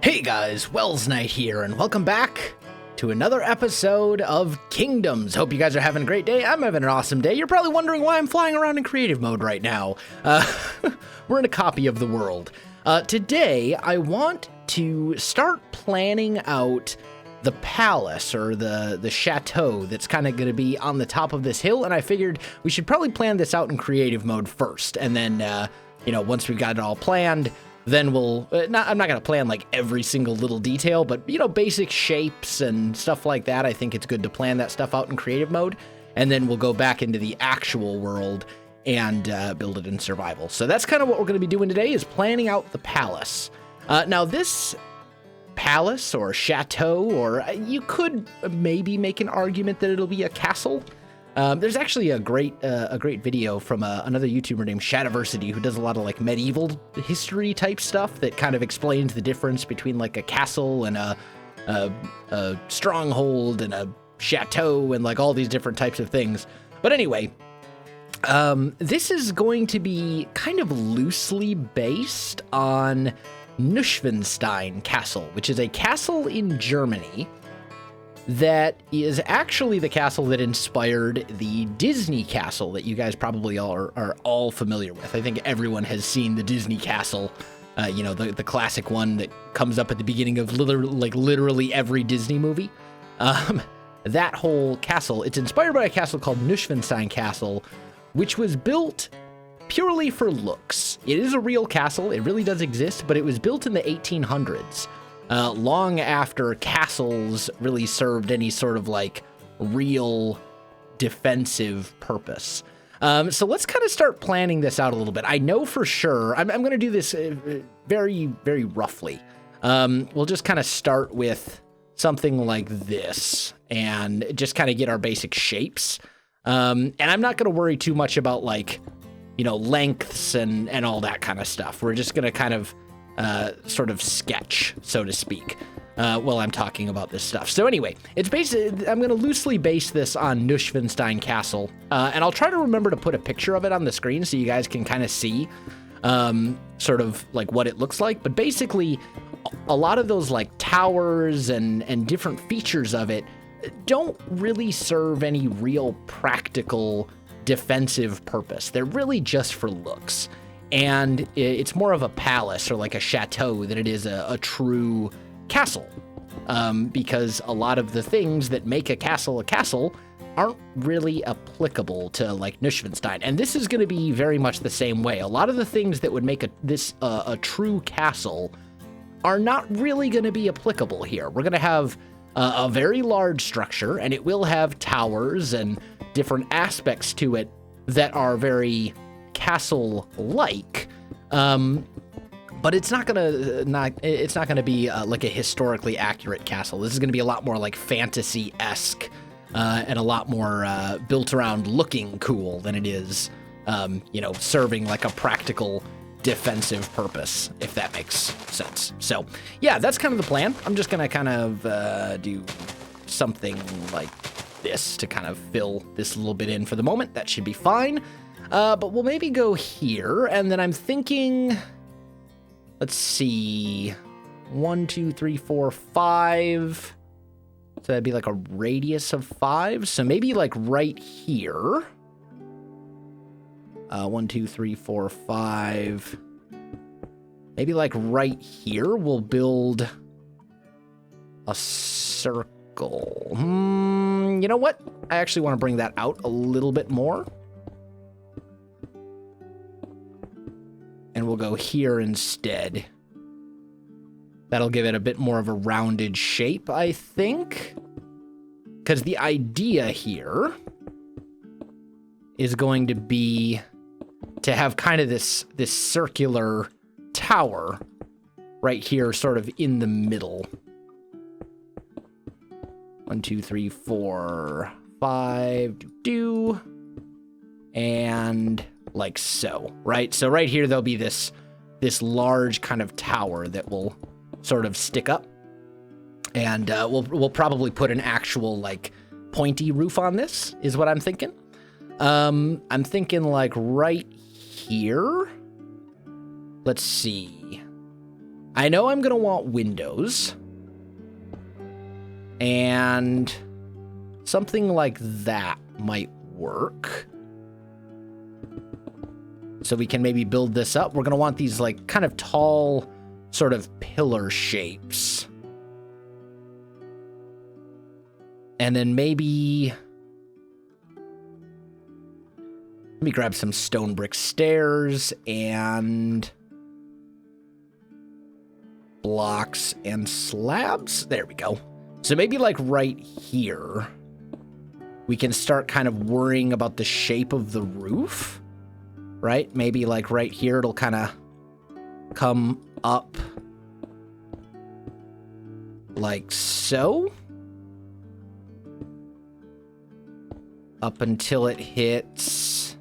Hey guys, Welsknight here, and welcome back to another episode of Kingdoms. Hope you guys are having a great day. I'm having an awesome day. You're probably wondering why I'm flying around in creative mode right now. We're in a copy of the world. Today, I want to start planning out the palace, or the chateau that's kind of going to be on the top of this hill, and I figured we should probably plan this out in creative mode first, and then, once we've got it all planned, then we'll, I'm not going to plan like every single little detail, but, basic shapes and stuff like that. I think it's good to plan that stuff out in creative mode, and then we'll go back into the actual world and build it in survival. So that's kind of what we're going to be doing today, is planning out the palace. Now this palace or chateau, or you could maybe make an argument that it'll be a castle. There's actually a great video from another YouTuber named Shadiversity, who does a lot of like medieval history type stuff that kind of explains the difference between like a castle and a stronghold and a chateau and like all these different types of things. But anyway, this is going to be kind of loosely based on Neuschwanstein Castle, which is a castle in Germany that is actually the castle that inspired the Disney castle that you guys probably are all familiar with. I think everyone has seen the Disney castle, the classic one that comes up at the beginning of literally every Disney movie. That whole castle, it's inspired by a castle called Neuschwanstein Castle, which was built purely for looks. It is a real castle, it really does exist, but it was built in the 1800s. Long after castles really served any sort of like real defensive purpose. So let's kind of start planning this out a little bit. I know for sure, I'm going to do this very, very roughly. We'll just kind of start with something like this and just kind of get our basic shapes. And I'm not going to worry too much about like, lengths and all that kind of stuff. We're just going to kind of sort of sketch, so to speak, while I'm talking about this stuff. So anyway, it's basically, I'm going to loosely base this on Neuschwanstein Castle, and I'll try to remember to put a picture of it on the screen so you guys can kind of see sort of like what it looks like. But basically, a lot of those like towers and different features of it don't really serve any real practical defensive purpose. They're really just for looks. And it's more of a palace or like a chateau than it is a true castle, because a lot of the things that make a castle aren't really applicable to like Neuschwanstein. And this is going to be very much the same way. A lot of the things that would make this a true castle are not really going to be applicable here. We're going to have a very large structure, and it will have towers and different aspects to it that are very castle-like, but it's not gonna be like a historically accurate castle. This is gonna be a lot more like fantasy-esque and a lot more built around looking cool than it is, serving like a practical defensive purpose, if that makes sense. So yeah, that's kind of the plan. I'm just gonna kind of do something like this to kind of fill this little bit in for the moment. That should be fine. But we'll maybe go here, and then I'm thinking, let's see, 1, 2, 3, 4, 5. So that'd be like a radius of 5. So maybe like right here. 1, 2, 3, 4, 5. Maybe like right here, we'll build a circle. You know what? I actually want to bring that out a little bit more. And we'll go here instead. That'll give it a bit more of a rounded shape, I think. Because the idea here is going to be to have kind of this circular tower right here, sort of in the middle. 1, 2, 3, 4, 5, and like so, right? So right here, there'll be this large kind of tower that will sort of stick up, and we'll probably put an actual like pointy roof on this, is what I'm thinking. I'm thinking like right here. Let's see. I know I'm going to want windows. And something like that might work. So we can maybe build this up. We're going to want these like kind of tall sort of pillar shapes. And then maybe... Let me grab some stone brick stairs and blocks and slabs. There we go. So maybe like right here, we can start kind of worrying about the shape of the roof, right? Maybe like right here, it'll kind of come up like so. Up until it hits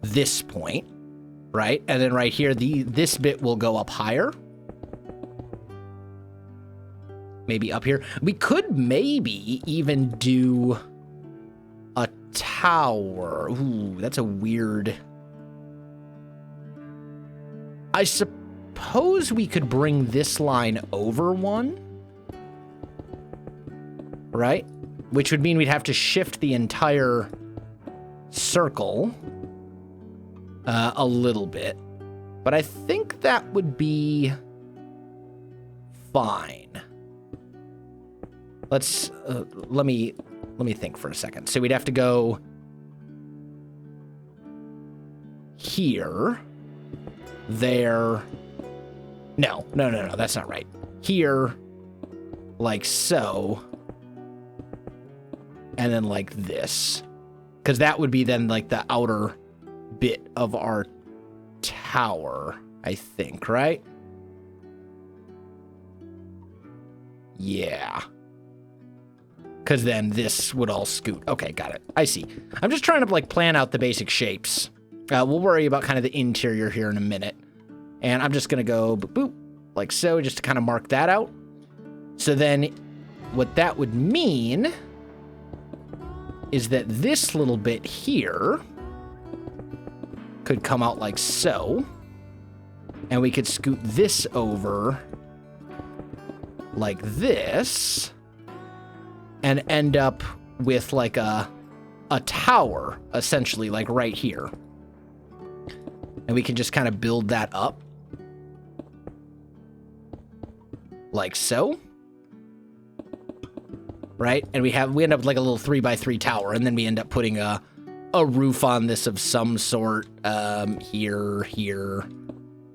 this point, right? And then right here, this bit will go up higher. Maybe up here. We could maybe even do a tower. Ooh, that's a weird... I suppose we could bring this line over one, right? Which would mean we'd have to shift the entire circle a little bit. But I think that would be fine. Let's let me think for a second. So we'd have to go here, there. No, that's not right. Here, like so, and then like this, because that would be then like the outer bit of our tower, I think, right? Yeah. Because then this would all scoot. Okay, got it. I see. I'm just trying to like plan out the basic shapes. We'll worry about kind of the interior here in a minute. And I'm just going to go boop, boop, like so, just to kind of mark that out. So then what that would mean is that this little bit here could come out like so. And we could scoot this over like this. And end up with like a tower, essentially, like right here. And we can just kind of build that up. Like so. Right? And we end up with like a little 3x3 tower, and then we end up putting a roof on this of some sort. Here,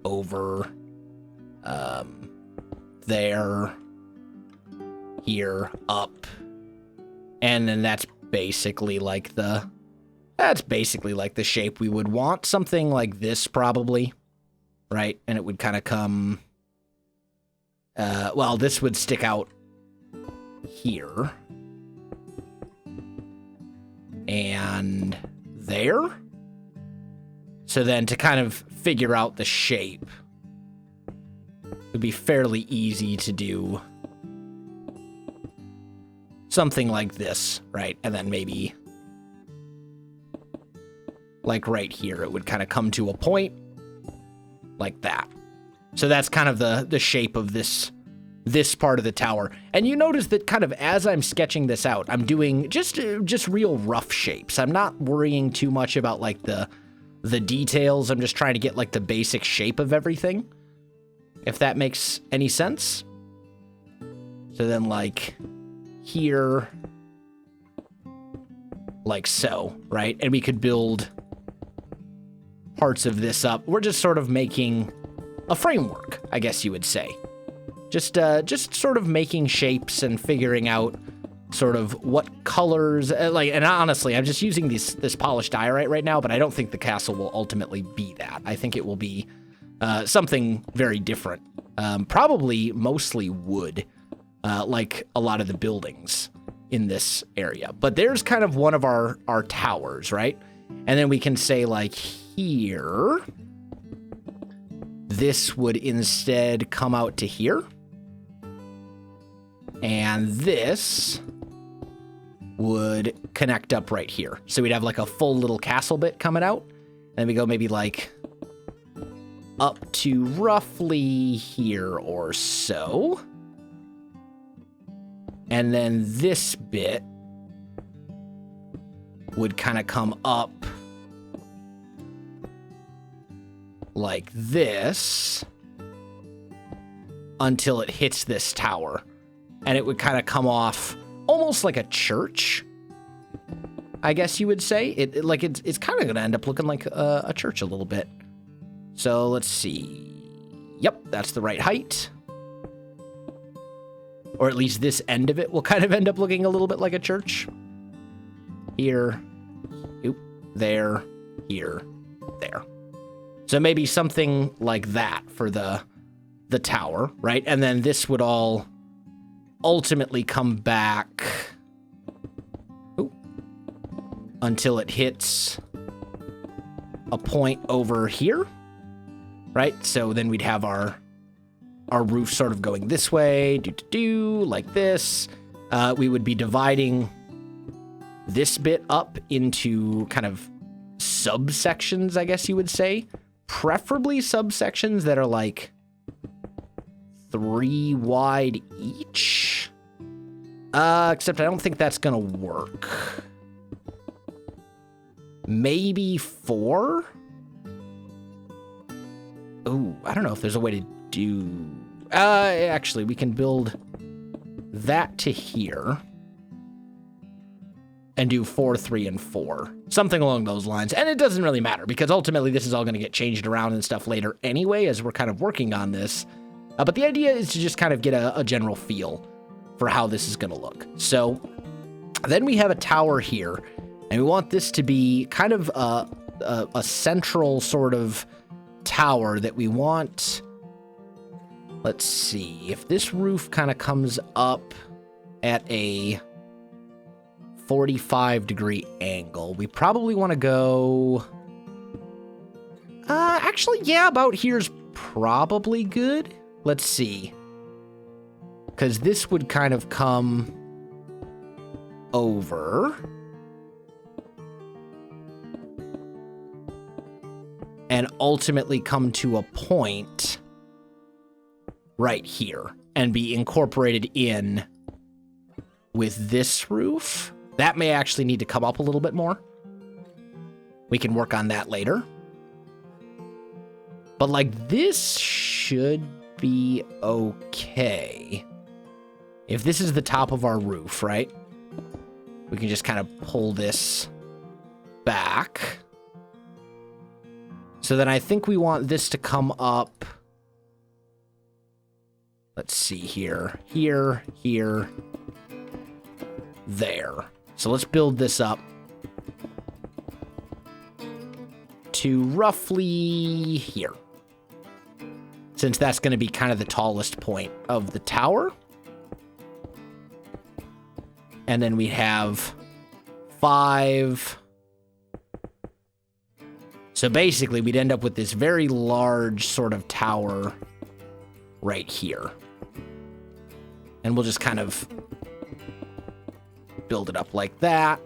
over, there, here, up. And then that's basically like the shape we would want. Something like this, probably, right? And it would kind of come, well, this would stick out here. And there. So then to kind of figure out the shape, it would be fairly easy to do something like this, right? And then maybe like right here, it would kind of come to a point like that. So that's kind of the shape of this part of the tower. And you notice that kind of as I'm sketching this out, I'm doing just real rough shapes. I'm not worrying too much about like the details. I'm just trying to get like the basic shape of everything, if that makes any sense. So then like here, like so, right? And we could build parts of this up. We're just sort of making a framework, I guess you would say. Just sort of making shapes and figuring out sort of what colors, and honestly, I'm just using this polished diorite right now, but I don't think the castle will ultimately be that. I think it will be something very different. Probably mostly wood. Like a lot of the buildings in this area. But there's kind of one of our towers, right? And then we can say like here, this would instead come out to here. And this would connect up right here. So we'd have like a full little castle bit coming out. Then we go maybe like up to roughly here or so. And then this bit would kind of come up like this until it hits this tower. And it would kind of come off almost like a church, I guess you would say. It's kind of going to end up looking like a church a little bit. So let's see. Yep, that's the right height. Or at least this end of it will kind of end up looking a little bit like a church. Here, oop, there, here, there. So maybe something like that for the tower, right? And then this would all ultimately come back until it hits a point over here, right? So then we'd have our roof sort of going this way, like this. We would be dividing this bit up into kind of subsections, I guess you would say. Preferably subsections that are like 3 wide each. Except I don't think that's gonna work. Maybe 4? Ooh, I don't know if there's a way to do... actually, we can build that to here and do 4, 3, and 4. Something along those lines. And it doesn't really matter, because ultimately this is all going to get changed around and stuff later anyway, as we're kind of working on this. But the idea is to just kind of get a general feel for how this is going to look. So then we have a tower here, and we want this to be kind of a central sort of tower that we want. Let's see, if this roof kind of comes up at a 45-degree angle, we probably want to go... actually, yeah, about here's probably good. Let's see. Because this would kind of come over. And ultimately come to a point right here and be incorporated in with this roof. That may actually need to come up a little bit more. We can work on that later. But like this should be okay. If this is the top of our roof, right? We can just kind of pull this back. So then I think we want this to come up. Let's see here. Here, here, there. So let's build this up to roughly here, since that's going to be kind of the tallest point of the tower. And then we have 5. So basically, we'd end up with this very large sort of tower right here. And we'll just kind of build it up like that.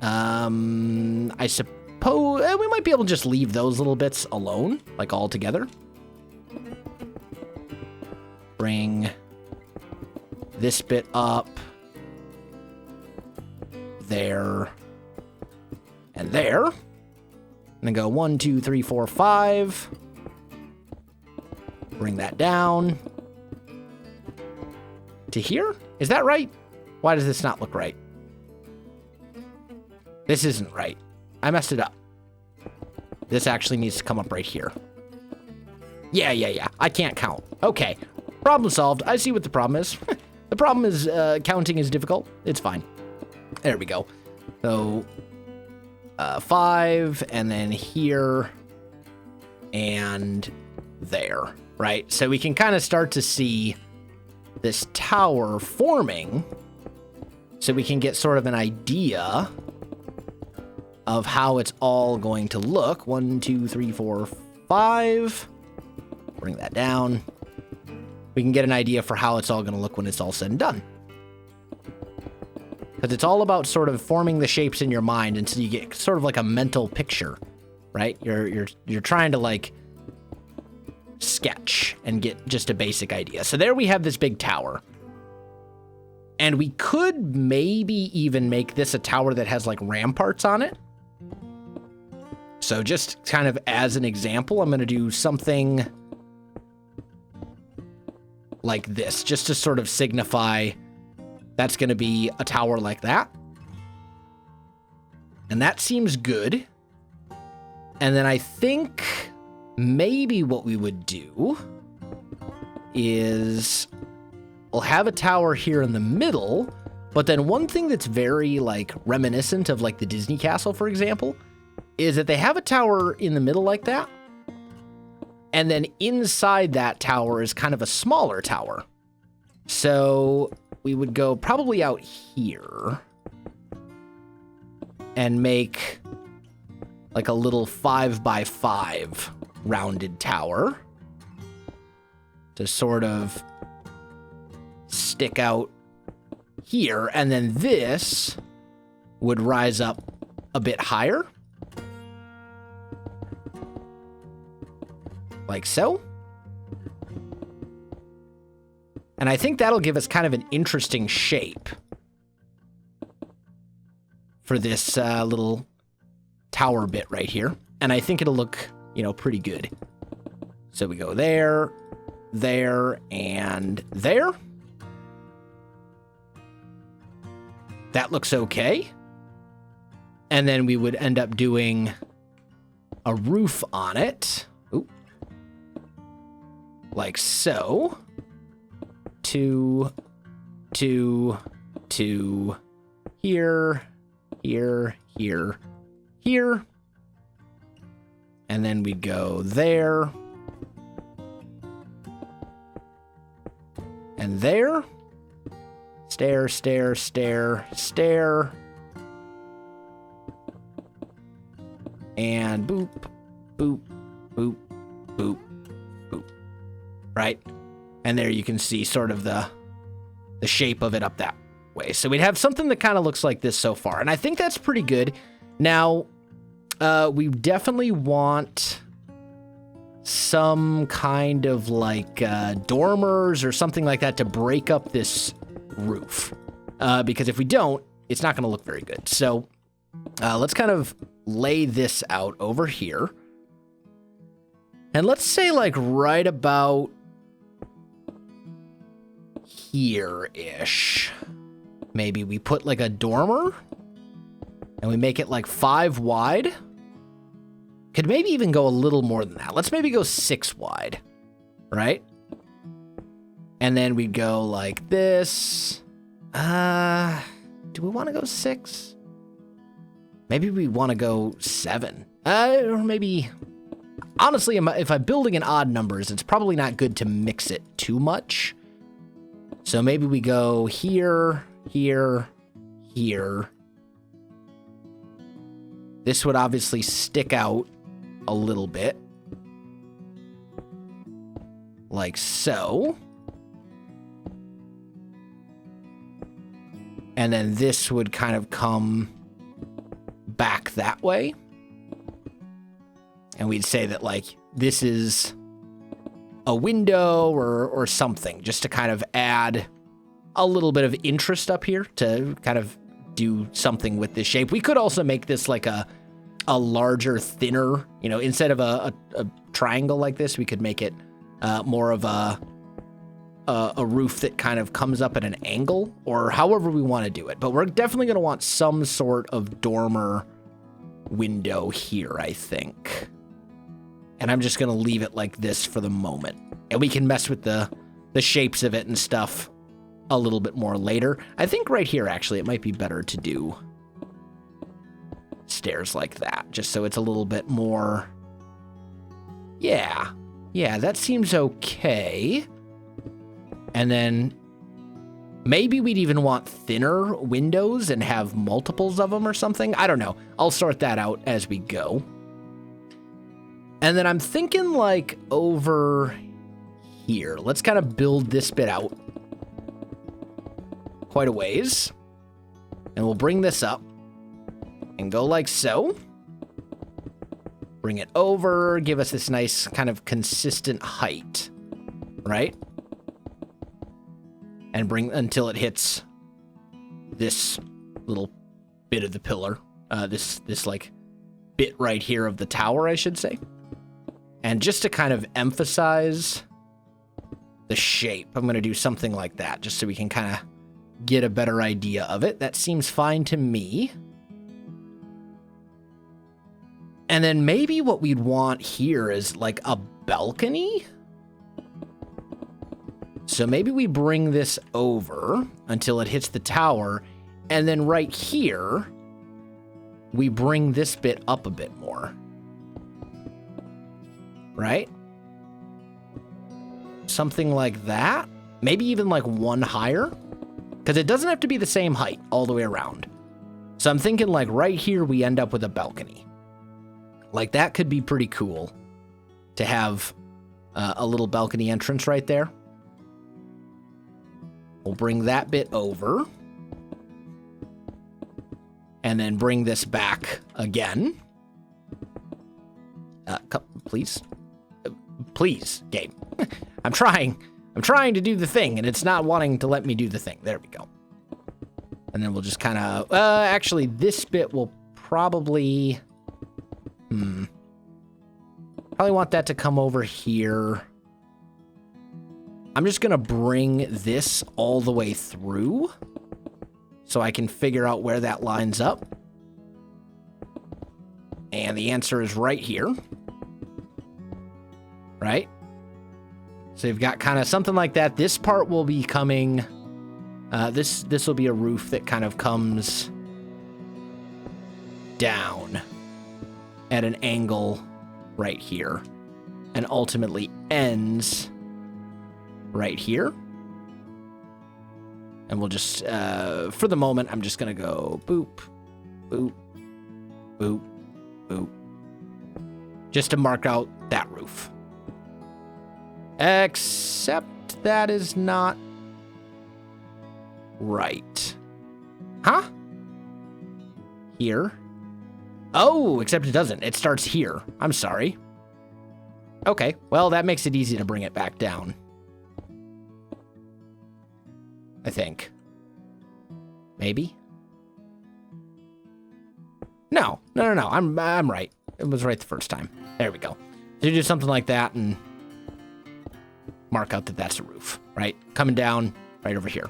I suppose we might be able to just leave those little bits alone, like all together. Bring this bit up. There. And there. And then go 1, 2, 3, 4, 5. Bring that down to here. Is that right? Why does this not look right? This isn't right. I messed it up. This actually needs to come up right here. Yeah. I can't count. Okay. Problem solved. I see what the problem is. The problem is counting is difficult. It's fine. There we go. So 5, and then here and there, right? So we can kind of start to see this tower forming, so we can get sort of an idea of how it's all going to look. 1, 2, 3, 4, 5. Bring that down. We can get an idea for how it's all going to look when it's all said and done. Because it's all about sort of forming the shapes in your mind until you get sort of like a mental picture right? You're trying to like sketch and get just a basic idea. So there we have this big tower. And we could maybe even make this a tower that has like ramparts on it. So just kind of as an example, I'm going to do something like this, just to sort of signify that's going to be a tower like that. And that seems good. And then I think maybe what we would do is we'll have a tower here in the middle, but then one thing that's very like reminiscent of like the Disney castle, for example, is that they have a tower in the middle like that. And then inside that tower is kind of a smaller tower. So we would go probably out here and make like a little 5x5 rounded tower to sort of stick out here. And then this would rise up a bit higher. Like so. And I think that'll give us kind of an interesting shape for this little tower bit right here. And I think it'll look, you know, pretty good. So we go there, there, and there. That looks okay. And then we would end up doing a roof on it. Ooh. Like so. Two, here, here, here, here. And then we go there. And there. Stair, stair, stair, stair. And boop, boop, boop, boop, boop. Right? And there you can see sort of the shape of it up that way. So we'd have something that kind of looks like this so far. And I think that's pretty good. Now, we definitely want some kind of like dormers or something like that to break up this roof. Because if we don't, it's not going to look very good. So let's kind of lay this out over here. And let's say like right about here-ish. Maybe we put like a dormer and we make it like 5 wide. Could maybe even go a little more than that. Let's maybe go 6 wide, right? And then we go like this. Do we want to go 6? Maybe we want to go 7. Or maybe, honestly, if I'm building in odd numbers, it's probably not good to mix it too much. So maybe we go here, here, here. This would obviously stick out a little bit. Like so. And then this would kind of come back that way. And we'd say that like this is a window or something, just to kind of add a little bit of interest up here to kind of do something with this shape. We could also make this like a larger, thinner, you know, instead of a triangle like this, we could make it more of a roof that kind of comes up at an angle, or however we want to do it. But we're definitely going to want some sort of dormer window here, I think. And I'm just going to leave it like this for the moment. And we can mess with the shapes of it and stuff a little bit more later. I think right here, actually, it might be better to do stairs like that, just so it's a little bit more... Yeah, that seems okay. And then maybe we'd even want thinner windows and have multiples of them or something. I don't know. I'll sort that out as we go. And then I'm thinking like over here. Let's kind of build this bit out quite a ways. And we'll bring this up and go like so. Bring it over, give us this nice kind of consistent height, right? And bring until it hits this little bit of the pillar, this like bit right here of the tower, I should say. And just to kind of emphasize the shape, I'm going to do something like that, just so we can kind of get a better idea of it. That seems fine to me. And then maybe what we'd want here is like a balcony. So maybe we bring this over until it hits the tower. And then right here, we bring this bit up a bit more. Right? Something like that. Maybe even like one higher. Because it doesn't have to be the same height all the way around. So I'm thinking like right here, we end up with a balcony. Like, that could be pretty cool to have a little balcony entrance right there. We'll bring that bit over. And then bring this back again. Please. Please, game. I'm trying to do the thing, and it's not wanting to let me do the thing. There we go. And then we'll just kind of... actually, this bit will probably... Probably want that to come over here. I'm just going to bring this all the way through so I can figure out where that lines up. And the answer is right here. Right? So you've got kind of something like that. This part will be coming... This will be a roof that kind of comes down at an angle right here and ultimately ends right here. And we'll just, for the moment, I'm just going to go boop, boop, boop, boop, just to mark out that roof. Except that is not right. Huh? Here. Oh, except it doesn't. It starts here. I'm sorry. Okay, well, that makes it easy to bring it back down. I think. Maybe? No. I'm right. It was right the first time. There we go. So you do something like that and mark out that that's a roof, right? Coming down right over here.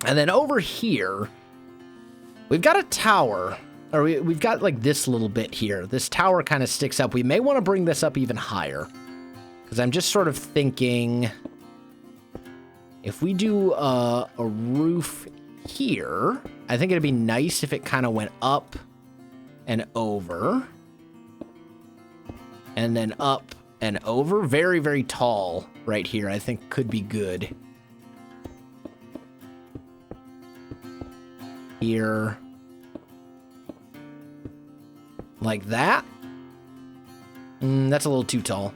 And then over here, we've got a tower. Or we've got like this little bit here. This tower kind of sticks up. We may want to bring this up even higher. Because I'm just sort of thinking, if we do a roof here, I think it'd be nice if it kind of went up and over. And then up and over. Very, very tall right here, I think could be good. Here. Like that. That's a little too tall.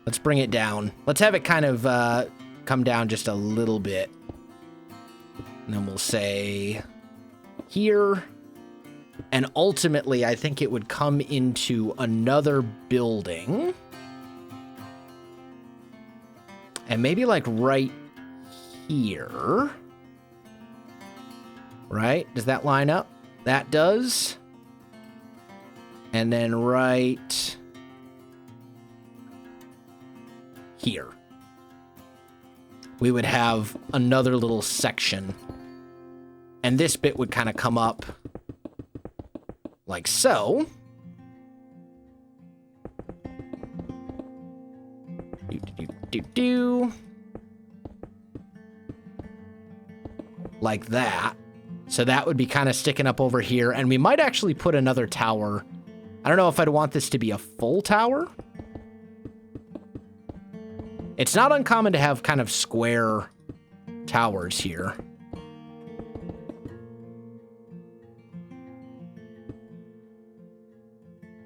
Let's bring it down. Let's have it kind of come down just a little bit. And then we'll say here. And ultimately, I think it would come into another building. And maybe like right here. Right? Does that line up? That does. And then right here, we would have another little section. And this bit would kind of come up like so. Like that. So that would be kind of sticking up over here. And we might actually put another tower. I don't know if I'd want this to be a full tower. It's not uncommon to have kind of square towers here.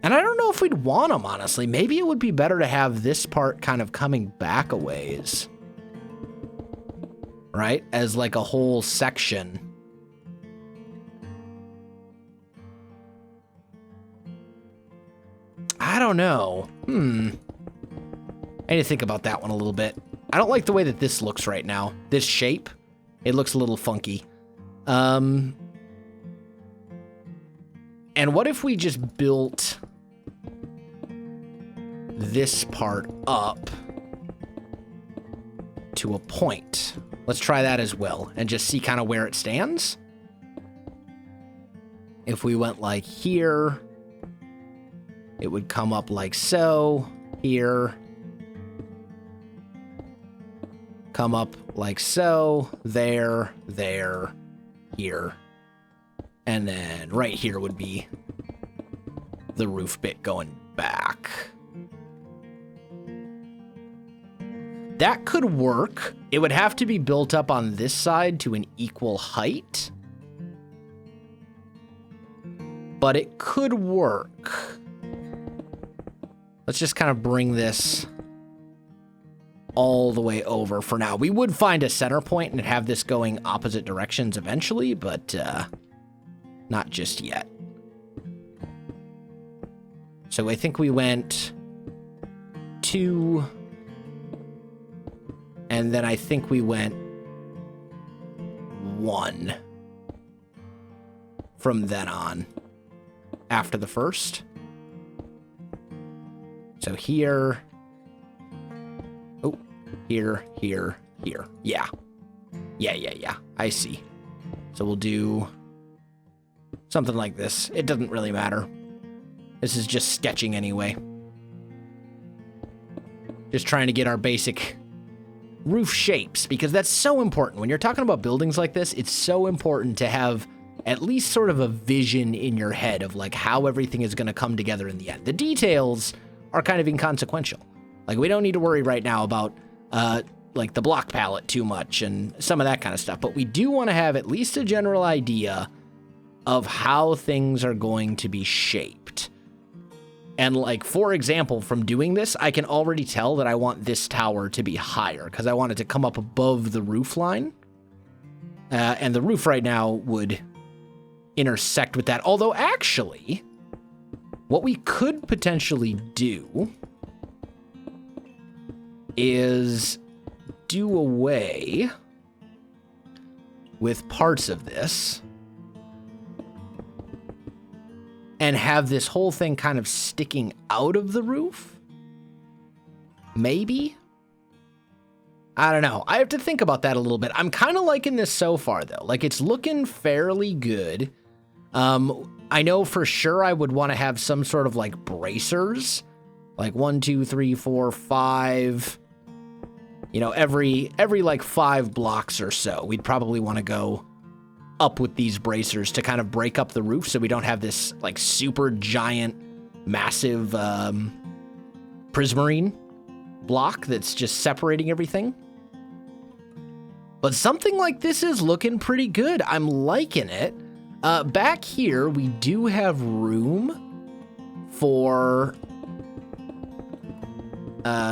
And I don't know if we'd want them, honestly. Maybe it would be better to have this part kind of coming back a ways. Right? As like a whole section. don't know. I need to think about that one a little bit. I don't like the way that this looks right now. This shape, it looks a little funky. And what if we just built this part up to a point? Let's try that as well and just see kind of where it stands. If we went like here, it would come up like so, here. Come up like so, there, here. And then right here would be the roof bit going back. That could work. It would have to be built up on this side to an equal height. But it could work. Let's just kind of bring this all the way over for now. We would find a center point and have this going opposite directions eventually, but not just yet. So I think we went 2, and then I think we went 1 from then on, after the first. So here, oh, here, here, here. Yeah. I see. So we'll do something like this. It doesn't really matter. This is just sketching anyway. Just trying to get our basic roof shapes, because that's so important. When you're talking about buildings like this, it's so important to have at least sort of a vision in your head of like how everything is going to come together in the end. The details are kind of inconsequential. Like, we don't need to worry right now about like the block palette too much and some of that kind of stuff, but we do want to have at least a general idea of how things are going to be shaped. And like, for example, from doing this, I can already tell that I want this tower to be higher because I want it to come up above the roof line. And the roof right now would intersect with that. Although actually, what we could potentially do is do away with parts of this and have this whole thing kind of sticking out of the roof. Maybe? I don't know. I have to think about that a little bit. I'm kind of liking this so far, though. Like, it's looking fairly good. I know for sure I would want to have some sort of, like, bracers. Like, 1, 2, 3, 4, 5. You know, every like 5 blocks or so, we'd probably want to go up with these bracers to kind of break up the roof so we don't have this, like, super giant, massive prismarine block that's just separating everything. But something like this is looking pretty good. I'm liking it. Back here, we do have room for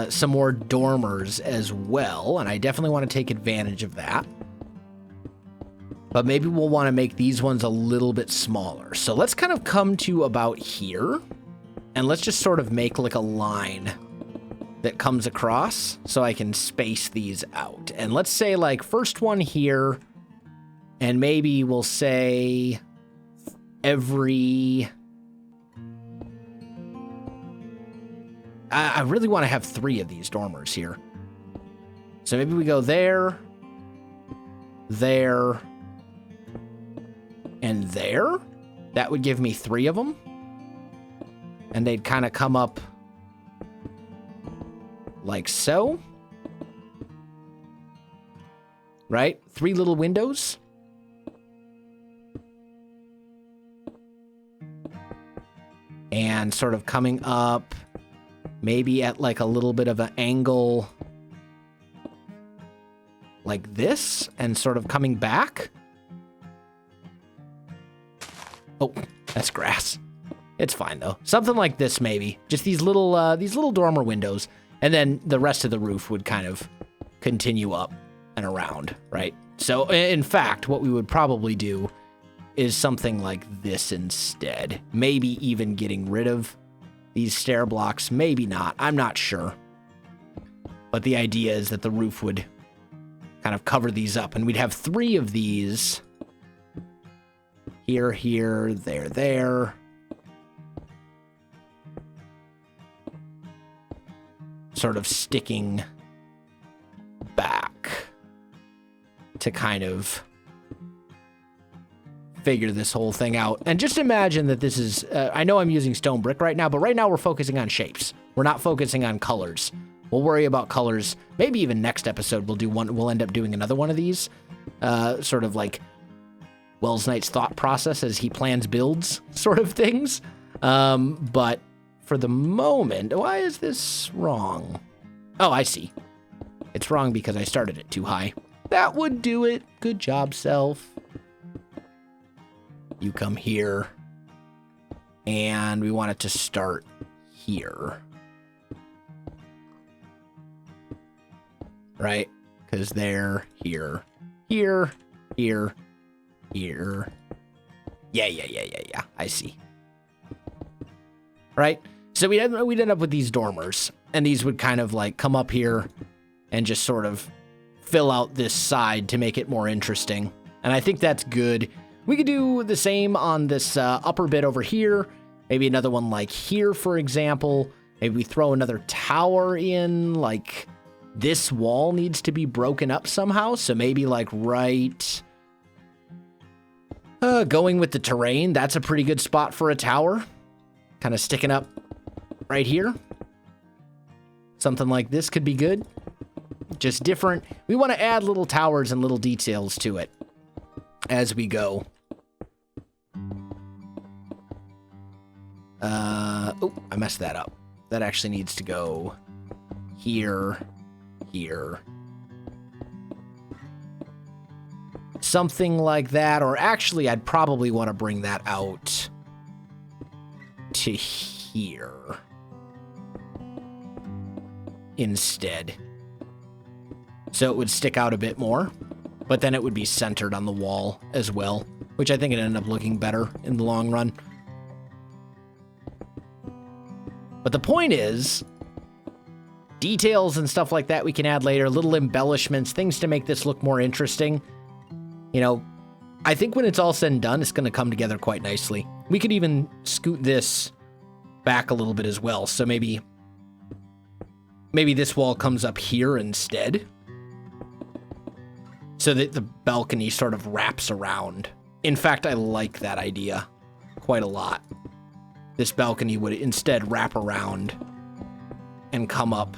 some more dormers as well, and I definitely want to take advantage of that. But maybe we'll want to make these ones a little bit smaller. So let's kind of come to about here, and let's just sort of make like a line that comes across so I can space these out. And let's say like first one here, and maybe we'll say every... I really want to have 3 of these dormers here. So maybe we go there, there, and there. That would give me 3 of them. And they'd kind of come up like so. Right? 3 little windows. And sort of coming up, maybe at like a little bit of an angle like this, and sort of coming back. Oh, that's grass. It's fine though. Something like this maybe. Just these little dormer windows, and then the rest of the roof would kind of continue up and around, right? So in fact, what we would probably do is something like this instead. Maybe even getting rid of these stair blocks. Maybe not. I'm not sure. But the idea is that the roof would kind of cover these up, and we'd have 3 of these. Here, here, there, there. Sort of sticking back to kind of figure this whole thing out. And just imagine that this is, I know I'm using stone brick right now, but right now we're focusing on shapes. We're not focusing on colors. We'll worry about colors. Maybe even next episode we'll end up doing another one of these, sort of like Welsknight's thought process as he plans builds sort of things. But for the moment, why is this wrong? Oh, I see. It's wrong because I started it too high. That would do it. Good job, self. You come here. And we want it to start here. Right? Because they're here. Here. Here. Here. Yeah. I see. Right? So we'd end up with these dormers. And these would kind of like come up here and just sort of fill out this side to make it more interesting. And I think that's good. We could do the same on this upper bit over here. Maybe another one like here, for example. Maybe we throw another tower in, like this wall needs to be broken up somehow. So maybe like right... going with the terrain, that's a pretty good spot for a tower. Kind of sticking up right here. Something like this could be good. Just different. We want to add little towers and little details to it as we go. Oh, I messed that up. That actually needs to go here, here. Something like that, or actually I'd probably want to bring that out to here instead. So it would stick out a bit more, but then it would be centered on the wall as well, which I think it ended up looking better in the long run. But the point is, details and stuff like that we can add later, little embellishments, things to make this look more interesting. You know, I think when it's all said and done, it's going to come together quite nicely. We could even scoot this back a little bit as well. So maybe this wall comes up here instead, so that the balcony sort of wraps around. In fact, I like that idea quite a lot. This balcony would instead wrap around and come up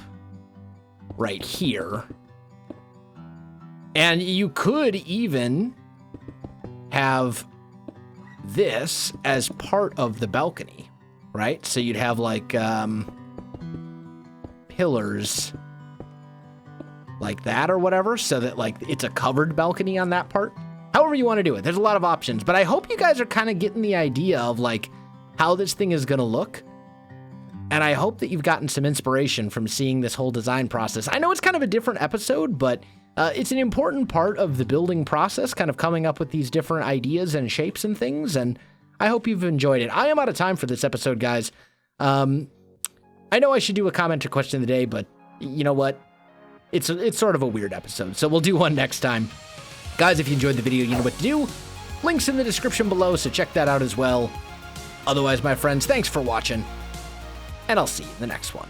right here. And you could even have this as part of the balcony, right? So you'd have like pillars like that or whatever, so that like it's a covered balcony on that part. However you want to do it. There's a lot of options, but I hope you guys are kind of getting the idea of like how this thing is going to look. And I hope that you've gotten some inspiration from seeing this whole design process. I know it's kind of a different episode, but it's an important part of the building process, kind of coming up with these different ideas and shapes and things, and I hope you've enjoyed it. I am out of time for this episode, guys. I know I should do a comment or question of the day, but you know what? It's sort of a weird episode, so we'll do one next time. Guys, if you enjoyed the video, you know what to do. Links in the description below, so check that out as well. Otherwise, my friends, thanks for watching, and I'll see you in the next one.